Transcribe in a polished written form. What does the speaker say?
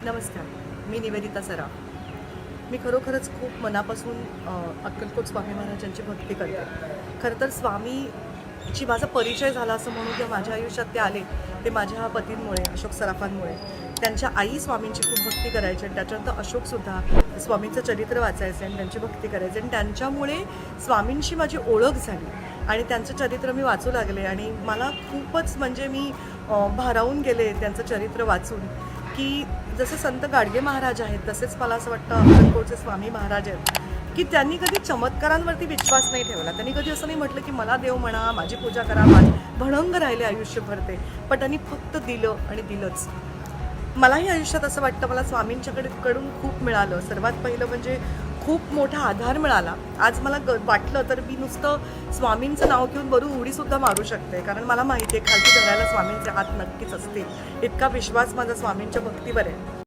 नमस्कार. मी निवेदिता सराफ. मी खरोखरच खूप मनापासून अक्कलकोट स्वामी महाराजांची भक्ती करते. खरं तर स्वामीची माझा परिचय झाला असं म्हणू किंवा माझ्या आयुष्यात ते आले ते माझ्या पतींमुळे, अशोक सराफांमुळे. त्यांच्या आई स्वामींची खूप भक्ती करायची आणि त्याच्यानंतर अशोकसुद्धा स्वामींचं चरित्र वाचायचे आणि त्यांची भक्ती करायचे आणि त्यांच्यामुळे स्वामींशी माझी ओळख झाली आणि त्यांचं चरित्र मी वाचू लागले आणि मला खूपच म्हणजे मी भारावून गेले त्यांचं चरित्र वाचून, की जसं संत गाडगे महाराज आहेत तसेच मला असं वाटतं अक्कलकोटचे स्वामी महाराज आहेत, की त्यांनी कधी चमत्कारांवरती विश्वास नाही ठेवला. त्यांनी कधी असं नाही म्हटलं की मला देव म्हणा, माझी पूजा करा, भणंग राहिले आयुष्यभर ते, पण त्यांनी फक्त दिलं आणि दिलंच. मलाही आयुष्यात असं वाटतं मला स्वामींच्याकडून खूप मिळालं. सर्वात पहिलं म्हणजे खूप मोठा आधार मिळाला. आज मला वाटलं तर मी नुसतं स्वामींचं नाव घेऊन वरून उडीसुद्धा मारू शकते, कारण मला माहिती आहे खालती धरायला स्वामींचे हात नक्कीच असतील. इतका विश्वास माझा स्वामींच्या भक्तीवर आहे.